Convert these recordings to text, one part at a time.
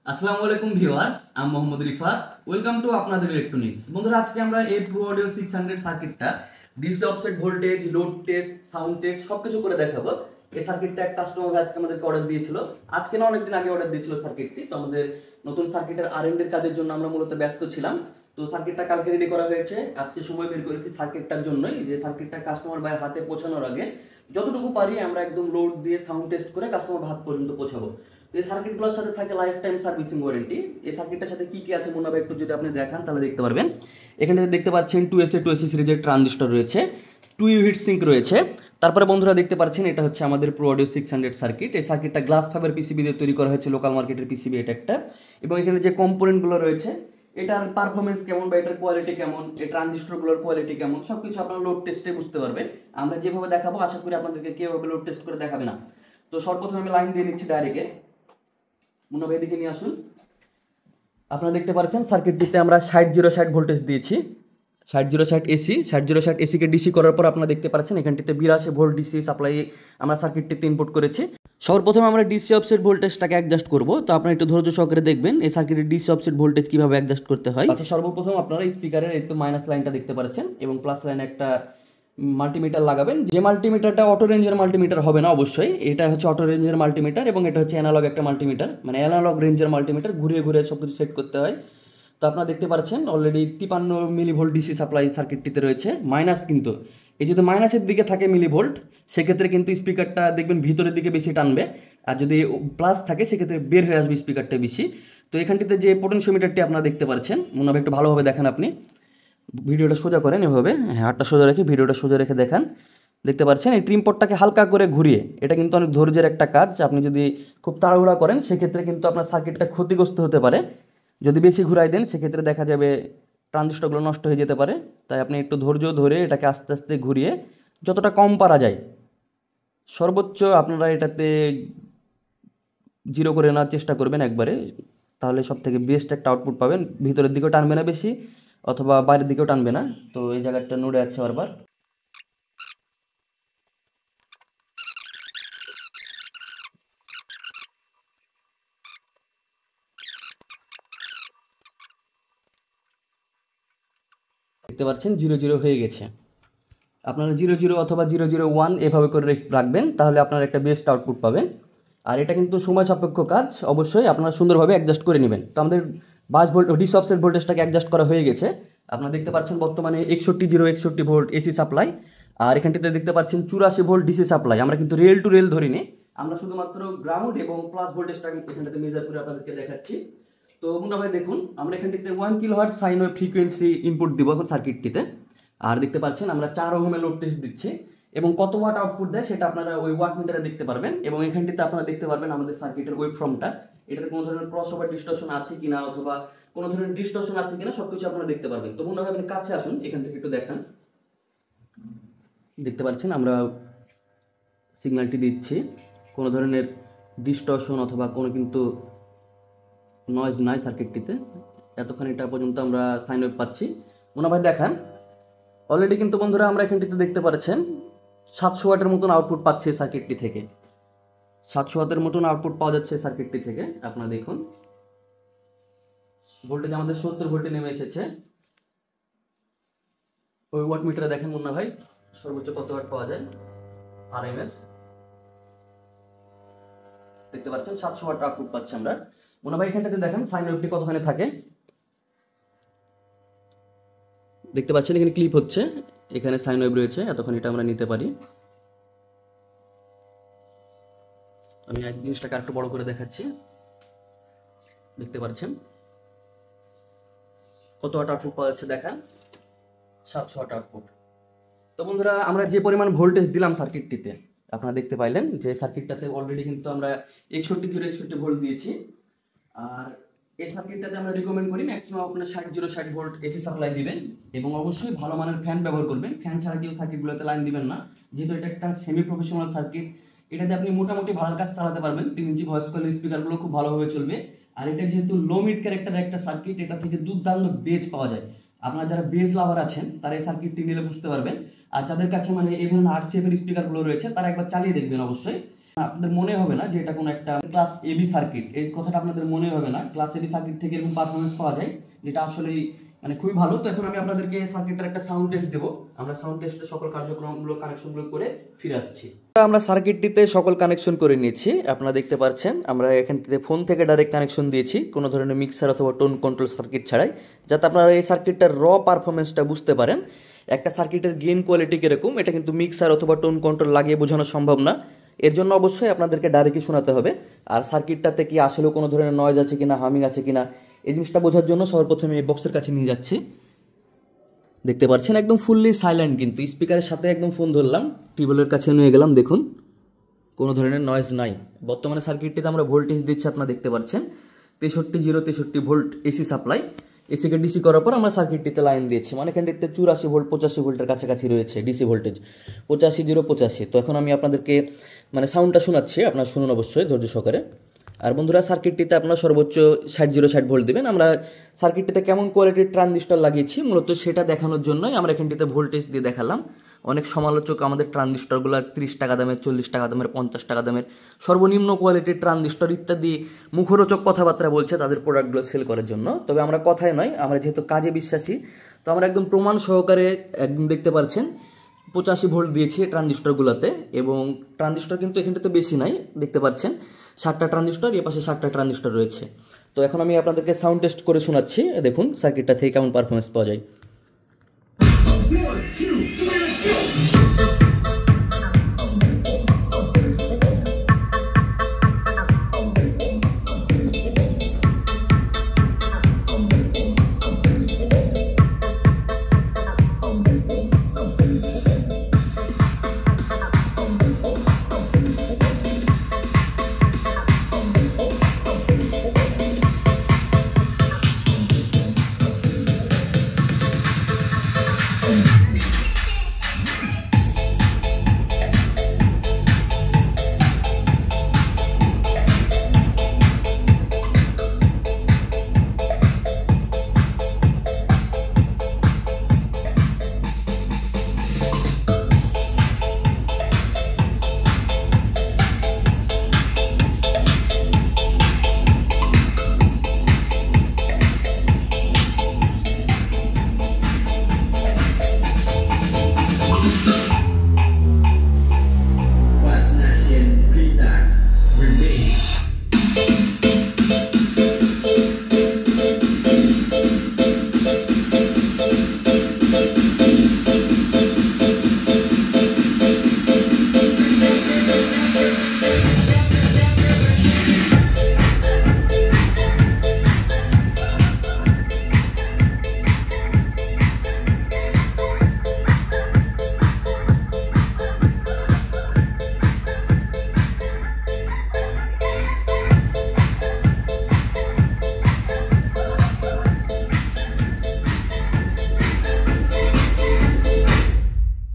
আসসালামু আলাইকুম ভিউয়ার্স, আমি মোহাম্মদ রিফাত। ওয়েলকাম টু আপনাদের ইলেকট্রনিক্স। বন্ধুরা, আজকে আমরা এই প্রো অডিও 600 সার্কিটটা DC offset voltage, load test, sound test সবকিছু করে দেখাবো। এই সার্কিটটা এক কাস্টমার আজকে আমাদেরকে অর্ডার দিয়েছিল। আজকে না, অনেকদিন আগে অর্ডার দিয়েছিল সার্কিটটি। তো আমাদের নতুন সার্কিটের আর&ডি কাজের জন্য আমরা মূলত ব্যস্ত ছিলাম। তো সার্কিটটা কালকে রেডি করা হয়েছে, আজকে সময় বের করেছি সার্কিটটার জন্যই, যে সার্কিটটা কাস্টমার ভাইয়ের হাতে পৌঁছানোর আগে যতটুকু পারি আমরা একদম লোড দিয়ে সাউন্ড টেস্ট করে কাস্টমার হাত পর্যন্ত পৌঁছাবো। এই সার্কিটগুলোর সাথে থাকে লাইফ টাইম সার্ভিসিং ওয়ারেন্টি। এই সার্কিটটার সাথে কি কি আছে মুন্না ভাই একটু যদি আপনি দেখান তাহলে দেখতে পারবেন। এখানে দেখতে পাচ্ছেন 2SA 2AC সিরিজের ট্রানজিস্টর রয়েছে, 2U হিট সিঙ্ক রয়েছে। তারপরে বন্ধুরা দেখতে পাচ্ছেন এটা হচ্ছে আমাদের প্রো অডিও 600 সার্কিট। এই সার্কিটটা গ্লাস ফাইবার পিসিবি দিয়ে তৈরি করা হয়েছে, লোকাল মার্কেটের পিসিবি এটা একটা। এবং এখানে যে কম্পোনেন্টগুলো রয়েছে, এটার পারফরমেন্স কেমন বা এটার কোয়ালিটি কেমন, এই ট্রানজিস্টরগুলোর কোয়ালিটি কেমন, সব কিছু আপনারা লোড টেস্টে বুঝতে পারবেন। আমরা যেভাবে দেখাবো আশা করি আপনাদেরকে কেউ লোড টেস্ট করে দেখাবে না। তো সর্বপ্রথমে আমি লাইন দিয়ে নিচ্ছি ডাইরেক্টে। মুন্না ভাই দিকে নিয়ে আসুন। আপনারা দেখতে পাচ্ছেন সার্কিটটিতে আমরা 60 ভোল্টেজ দিয়েছি, 60 এসি। 60 এসিকে ডিসি করার পর আপনারা দেখতে পাচ্ছেন এখানটিতে 82 ভোল্ট ডিসি সাপ্লাই আমরা সার্কিটটিতে ইনপুট করেছি। সর্বপ্রথমে আমরা ডিসি অফসেট ভোল্টেজটাকে অ্যাডজাস্ট করব। তো আপনারা একটু ধৈর্য সহকারে দেখবেন এই সার্কিটের ডিসি অফসেট ভোল্টেজ কিভাবে অ্যাডজাস্ট করতে হয়। আচ্ছা, সর্বপ্রথম আপনারা স্পিকারের একটু মাইনাস লাইনটা দেখতে পাচ্ছেন এবং প্লাস লাইনে একটা মাল্টিমিটার লাগাবেন। যে মাল্টিমিটারটা অটো রেঞ্জের মাল্টিমিটার হবে না অবশ্যই, এটা হচ্ছে অটো রেঞ্জের মাল্টিমিটার এবং এটা হচ্ছে অ্যানালগ একটা মাল্টিমিটার, মানে অ্যানালগ রেঞ্জের মাল্টিমিটার, ঘুরিয়ে ঘুরিয়ে সব কিছু সেট করতে হয়। তো আপনারা দেখতে পাচ্ছেন অলরেডি 53 মিলিভোল্ট ডিসি সাপ্লাই সার্কিটটিতে রয়েছে। মাইনাস কিন্তু এই যদি মাইনাসের দিকে থাকে মিলিভোল্ট, সেক্ষেত্রে কিন্তু স্পিকারটা দেখবেন ভিতরের দিকে বেশি টানবে, আর যদি প্লাস থাকে সেক্ষেত্রে বের হয়ে আসবে স্পিকারটা বেশি। তো এখানটিতে যে পোটেনশিওমিটারটি আপনারা দেখতে পাচ্ছেন, মনে হবে একটু ভালোভাবে দেখেন আপনি, ভিডিওটা সোজা করেন এভাবে, হ্যাঁ হাতটা সোজা রেখে ভিডিওটা সোজা রেখে দেখান। দেখতে পাচ্ছেন এই ট্রিম পটটাকে হালকা করে ঘুরিয়ে, এটা কিন্তু অনেক ধৈর্যের একটা কাজ। আপনি যদি খুব তাড়াহুড়া করেন সেক্ষেত্রে কিন্তু আপনার সার্কিটটা ক্ষতিগ্রস্ত হতে পারে। যদি বেশি ঘুরাই দেন সেক্ষেত্রে দেখা যাবে ট্রানজিস্টরগুলো নষ্ট হয়ে যেতে পারে। তাই আপনি একটু ধৈর্য ধরে এটাকে আস্তে আস্তে ঘুরিয়ে যতটা কম পারা যায়, সর্বোচ্চ আপনারা এটাতে জিরো করে নেওয়ার চেষ্টা করবেন একবারে, তাহলে সব থেকে বেস্ট একটা আউটপুট পাবেন। ভিতরের দিকেও টানবে না বেশি, অথবা বাইরের দিকেও টানবে না। তো এই জায়গাটা নড়ে আছে বারবার। দেখতে পাচ্ছেন 00 হয়ে গেছে। আপনারা 00 অথবা 001 এভাবে করে রাখবেন, তাহলে আপনারা একটা বেস্ট আউটপুট পাবেন। আর এটা কিন্তু সময় সাপেক্ষ কাজ, অবশ্যই আপনারা সুন্দরভাবে অ্যাডজাস্ট করে নেবেন। তো আমাদের বাস ভোল্ট ডিসি অফসেট ভোল্টেজটাকে অ্যাডজাস্ট করা হয়ে গেছে। আপনারা দেখতে পাচ্ছেন বর্তমানে 61 ভোল্ট এসি সাপ্লাই, আর এখানটিতে দেখতে পাচ্ছেন 84 ভোল্ট ডিসি সাপ্লাই। আমরা কিন্তু রেল টু রেল ধরিনি, আমরা শুধুমাত্র গ্রাউন্ড এবং প্লাস ভোল্টেজটা এখানটাতে মেজার করে আপনাদেরকে দেখাচ্ছি। তো মুন্না ভাই দেখুন, আমরা এখানটিতে 1 kilohertz sine wave frequency input দিব এখন সার্কিটটিতে। আর দেখতে পাচ্ছেন আমরা 4 ওহমের লোড টেস্ট দিচ্ছি, এবং কত ওয়াট আউটপুট দেয় সেটা আপনারা ওই ওয়াট মিটারে দেখতে পারবেন। এবং এখানটিতে আপনারা দেখতে পারবেন আমাদের সার্কিটের ওয়েব ফর্মটা, এটাতে কোনো ধরনের ক্রস ওভার ডিস্টরশন আছে কিনা অথবা কোনো ধরনের ডিস্টরশন আছে কিনা সবকিছু আপনারা দেখতে পারবেন। তো মনে হয় আপনি কাছে আসুন, এখান থেকে একটু দেখান। দেখতে পাচ্ছেন আমরা সিগন্যালটি দিচ্ছি, কোনো ধরনের ডিস্টরশন অথবা কোনো কিন্তু নয়েজ নাই সার্কিটটিতে। এতক্ষণ এটা পর্যন্ত আমরা সাইন ওয়েভ পাচ্ছি। মনে হয় দেখান। অলরেডি কিন্তু বন্ধুরা আমরা এখানটিতে দেখতে পাচ্ছেন 700 ওয়াটের মতন আউটপুট পাচ্ছে সার্কিটটি থেকে। 700 ওয়াটের মতন আউটপুট পাওয়া যাচ্ছে সার্কিটটি থেকে। আপনারা দেখুন ভোল্টেজ আমাদের 70 ভোল্টে নেমে এসেছে। ওই ওয়াট মিটারে দেখেন মুন্না ভাই সর্বোচ্চ কত ওয়াট পাওয়া যায়, আরএমএস দেখতে পাচ্ছেন 700 ওয়াট আউটপুট পাচ্ছি আমরা। মুন্না ভাই এখানটাতে দেখেন সাইন ওয়েভটি কতখানি থাকে, দেখতে পাচ্ছেন এখানে ক্লিপ হচ্ছে, এখানে সাইন ওয়েভ রয়েছে, এতক্ষণ এটা আমরা নিতে পারি। আমি এক জিনিসটাকে আরেকটু বড় করে দেখাচ্ছি, দেখতে পাচ্ছেন কত ওয়াট আউটপুট পাওয়া যাচ্ছে দেখান, 700 ওয়াট আউটপুট। তো বন্ধুরা আমরা যে পরিমাণ ভোল্টেজ দিলাম সার্কিটটিতে, আপনারা দেখতে পাইলেন যে সার্কিটটাতে অলরেডি কিন্তু আমরা 61 ভোল্ট দিয়েছি। আর এই সার্কিটটাতে আমরা রিকমেন্ড করি ম্যাক্সিমাম আপনার 60 ভোল্ট এসি সাপ্লাই দিবেন, এবং অবশ্যই ভালো মানের ফ্যান ব্যবহার করবেন। ফ্যান ছাড়া কেউ সার্কিটগুলোতে লাইন দিবেন না, যেহেতু এটা একটা সেমি প্রফেশনাল সার্কিট। এটাতে আপনি মোটামুটি ভালো কাজ চালাতে পারবেন, 3 ইঞ্চি ভয়েস কয়েল স্পিকারগুলো খুব ভালোভাবে চলবে। আর এটা যেহেতু লো মিড ক্যারেক্টারের একটা সার্কিট, এটা থেকে দুর্দান্ত বেজ পাওয়া যায়। আপনারা যারা বেজ লাভার আছেন তারা এই সার্কিটটি নিলে বুঝতে পারবেন। আর যাদের কাছে মানে এই ধরনের আরসিএফ এর স্পিকারগুলো রয়েছে তারা একবার চালিয়ে দেখবেন অবশ্যই। আপনাদের মনে হবে না যে এটা কোনো একটা ক্লাস এবি সার্কিট, এই কথাটা আপনাদের মনে হবে না। ক্লাস এবি সার্কিট থেকে এরকম পারফরমেন্স পাওয়া যায়, যেটা আসলেই মানে খুবই ভালো। তো এখন আমি আপনাদেরকে সার্কিটটার একটা সাউন্ড টেস্ট দেবো। আমরা সাউন্ড টেস্টে সকল কার্যক্রমগুলো কানেকশনগুলো করে ফিরে আসছি। আমরা সার্কিটটিতে সকল কানেকশন করে নিয়েছি, আপনারা দেখতে পাচ্ছেন। আমরা এখান থেকে ফোন থেকে ডাইরেক্ট কানেকশন দিয়েছি, কোনো ধরনের মিক্সার অথবা টোন কন্ট্রোল সার্কিট ছাড়াই, যাতে আপনারা এই সার্কিটটার র পারফরমেন্সটা বুঝতে পারেন। একটা সার্কিটের গেইন কোয়ালিটি কীরকম এটা কিন্তু মিক্সার অথবা টোন কন্ট্রোল লাগিয়ে বোঝানো সম্ভব না। এর জন্য অবশ্যই আপনাদেরকে ডাইরেক্টই শোনাতে হবে। আর সার্কিটটাতে কি আসলেও কোনো ধরনের নয়েজ আছে কিনা, হামিং আছে কিনা, এই জিনিসটা বোঝার জন্য সর্বপ্রথমে এই বক্সের কাছে নিয়ে যাচ্ছি। দেখতে পাচ্ছেন একদম ফুললি সাইলেন্ট, কিন্তু স্পিকারের সাথে একদম ফোন ধরলাম, টিউবওয়েলের কাছে নিয়ে গেলাম, দেখুন কোনো ধরনের নয়েজ নাই। বর্তমানে সার্কিটটিতে আমরা ভোল্টেজ দিচ্ছি, আপনারা দেখতে পাচ্ছেন 63 ভোল্ট এসি সাপ্লাই। এসিকে ডিসি করার পর আমরা সার্কিটটিতে লাইন দিয়েছি, মানে এখানটিতে 84 ভোল্ট 85 ভোল্টের কাছাকাছি রয়েছে ডিসি ভোল্টেজ, 85 তো এখন আমি আপনাদেরকে মানে সাউন্ডটা শোনাচ্ছি, আপনারা শুনুন অবশ্যই ধৈর্য সহকারে। আর বন্ধুরা, সার্কিটটিতে আপনারা সর্বোচ্চ 60 ভোল্ট দেবেন। আমরা সার্কিটটিতে কেমন কোয়ালিটির ট্রানজিস্টর লাগিয়েছি মূলত সেটা দেখানোর জন্যই আমরা এখানটিতে ভোল্টেজ দিয়ে দেখালাম। অনেক সমালোচক আমাদের ট্রানজিস্টরগুলো 30 টাকা দামের, 40 টাকা দামের, 50 টাকা দামের সর্বনিম্ন কোয়ালিটির ট্রানজিস্টর ইত্যাদি মুখরোচক কথাবার্তা বলছে তাদের প্রোডাক্টগুলো সেল করার জন্য। তবে আমরা কথায় নয়, আমরা যেহেতু কাজে বিশ্বাসী, তো আমরা একদম প্রমাণ সহকারে একদম দেখতে পাচ্ছেন 85 ভোল্ট দিয়েছি ট্রানজিস্টরগুলোতে। এবং ট্রানজিস্টর কিন্তু এখানটাতে বেশি নাই, দেখতে পাচ্ছেন 7টা ট্রানজিস্টর, এ পাশে 7টা ট্রানজিস্টর রয়েছে। তো এখন আমি আপনাদেরকে সাউন্ড টেস্ট করে শোনাচ্ছি, দেখুন সার্কিটটা থেকে কেমন পারফরমেন্স পাওয়া যায়।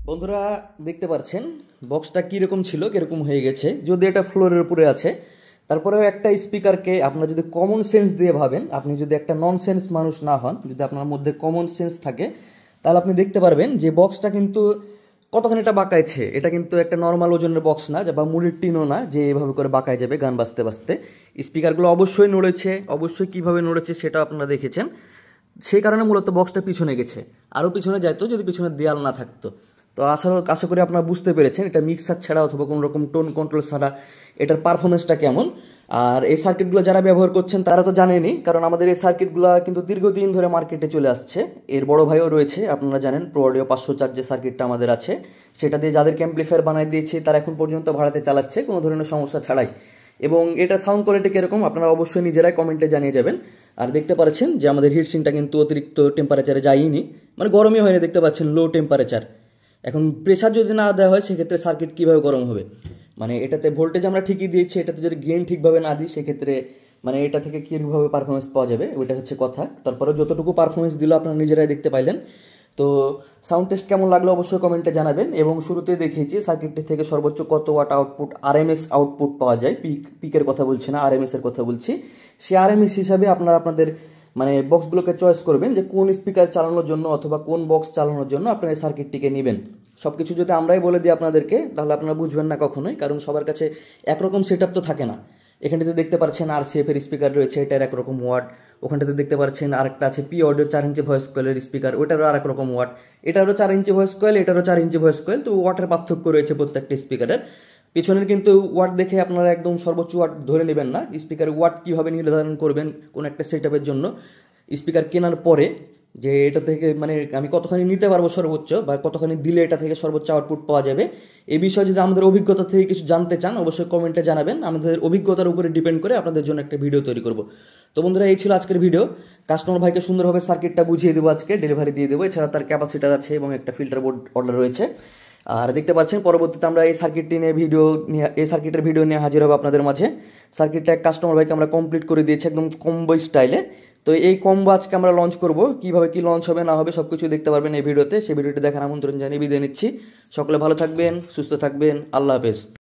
বন্ধুরা দেখতে পাচ্ছেন বক্সটা কীরকম ছিল কীরকম হয়ে গেছে, যদি এটা ফ্লোরের উপরে আছে। তারপরেও একটা স্পিকারকে আপনারা যদি কমন সেন্স দিয়ে ভাবেন, আপনি যদি একটা নন সেন্স মানুষ না হন, যদি আপনার মধ্যে কমন সেন্স থাকে, তাহলে আপনি দেখতে পারবেন যে বক্সটা কিন্তু কতখানি এটা বাঁকাইছে। এটা কিন্তু একটা নর্মাল ওজনের বক্স না, বা মুড়ির টিনও না যে এভাবে করে বাঁকায় যাবে গান বাজতে বাজতে। স্পিকারগুলো অবশ্যই নড়েছে, অবশ্যই কীভাবে নড়েছে সেটা আপনারা দেখেছেন। সেই কারণে মূলত বক্সটা পিছনে গেছে, আরও পিছনে যাইতো যদি পিছনে দেয়াল না থাকতো। তো আশা করি আপনারা বুঝতে পেরেছেন এটা মিক্সার ছাড়া অথবা কোনো রকম টোন কন্ট্রোল ছাড়া এটার পারফরমেন্সটা কেমন। আর এই সার্কিটগুলো যারা ব্যবহার করছেন তারা তো জানেনই, কারণ আমাদের এই সার্কিটগুলো কিন্তু দীর্ঘদিন ধরে মার্কেটে চলে আসছে। এর বড় ভাইও রয়েছে, আপনারা জানেন প্রো অডিও 504 যে সার্কিটটা আমাদের আছে, সেটা দিয়ে যাদেরকে অ্যাম্প্লিফায়ার বানিয়ে দিয়েছে তারা এখন পর্যন্ত ভাড়াতে চালাচ্ছে কোনো ধরনের সমস্যা ছাড়াই। এবং এটা সাউন্ড কোয়ালিটি কীরকম আপনারা অবশ্যই নিজেরাই কমেন্টে জানিয়ে যাবেন। আর দেখতে পাচ্ছেন যে আমাদের হিটসিংটা কিন্তু অতিরিক্ত টেম্পারেচারে যায়নি, মানে গরমই হয়নি, দেখতে পাচ্ছেন লো টেম্পারেচার। এখন প্রেসার যদি না দেওয়া হয় সেক্ষেত্রে সার্কিট কীভাবে গরম হবে, মানে এটাতে ভোল্টেজ আমরা ঠিকই দিয়েছি, এটাতে যদি গেইন ঠিকভাবে না দিই সেক্ষেত্রে মানে এটা থেকে কীভাবে পারফরমেন্স পাওয়া যাবে, ওইটা হচ্ছে কথা। তারপরে যতটুকু পারফরমেন্স দিল আপনারা নিজেরাই দেখতে পাইলেন। তো সাউন্ড টেস্ট কেমন লাগলো অবশ্যই কমেন্টে জানাবেন। এবং শুরুতে দেখিয়েছি সার্কিটটি থেকে সর্বোচ্চ কত ওয়াট আউটপুট, আরএমএস আউটপুট পাওয়া যায়, পিকের কথা বলছি না, আরএমএস এর কথা বলছি। সেই আরএমএস হিসাবে আপনারা আপনাদের মানে বক্সগুলোকে চয়েস করবেন যে কোন স্পিকার চালানোর জন্য অথবা কোন বক্স চালানোর জন্য আপনারা এই সার্কিটটিকে নেবেন। সব কিছু যদি আমরাই বলে দিই আপনাদেরকে তাহলে আপনারা বুঝবেন না কখনোই, কারণ সবার কাছে একরকম সেট আপ তো থাকে না। এখানটাতে দেখতে পাচ্ছেন RCF এর স্পিকার রয়েছে, এটার একরকম ওয়াট। ওখানটাতে দেখতে পাচ্ছেন আরেকটা আছে পি অডিও 4 ইঞ্চি ভয়েস কয়েলের স্পিকার, ওইটারও আরেক রকম ওয়াট। এটারও 4 ইঞ্চি ভয়েস কয়েল, এটারও 4 ইঞ্চি ভয়েস কয়েল, তো ওয়াটের পার্থক্য রয়েছে প্রত্যেকটা স্পিকারের। পিছনের কিন্তু ওয়াট দেখে আপনারা একদম সর্বোচ্চ ওয়াট ধরে নেবেন না। স্পিকারের ওয়াট কীভাবে নির্ধারণ করবেন কোনো একটা সেট আপের জন্য স্পিকার কেনার পরে, যে এটা থেকে মানে আমি কতখানি নিতে পারবো সর্বোচ্চ, বা কতখানি দিলে এটা থেকে সর্বোচ্চ আউটপুট পাওয়া যাবে, এই বিষয়ে যদি আমাদের অভিজ্ঞতা থেকে কিছু জানতে চান অবশ্যই কমেন্টে জানাবেন। আমাদের অভিজ্ঞতার উপরে ডিপেন্ড করে আপনাদের জন্য একটা ভিডিও তৈরি করব। তো বন্ধুরা, এই ছিল আজকের ভিডিও। কাস্টমার ভাইকে সুন্দরভাবে সার্কিটটা বুঝিয়ে দেবো, আজকে ডেলিভারি দিয়ে দেবো। এছাড়া তার ক্যাপাসিটার আছে এবং একটা ফিল্টার বোর্ড অর্ডার রয়েছে। আর দেখতে পাচ্ছেন পরবর্তীতে আমরা এই সার্কিটের ভিডিও নিয়ে হাজির হবো আপনাদের মাঝে। সার্কিটটা কাস্টমার ভাইকে আমরা কমপ্লিট করে দিয়েছি একদম কম্বো স্টাইলে। তো এই কম্বো আজকে আমরা লঞ্চ করব, কীভাবে কি লঞ্চ হবে না হবে সব কিছু দেখতে পারবেন এই ভিডিওতে। সেই ভিডিওটি দেখার আমন্ত্রণ জানিয়ে বিদায় নিচ্ছি। সকলে ভালো থাকবেন, সুস্থ থাকবেন, আল্লাহ হাফেজ।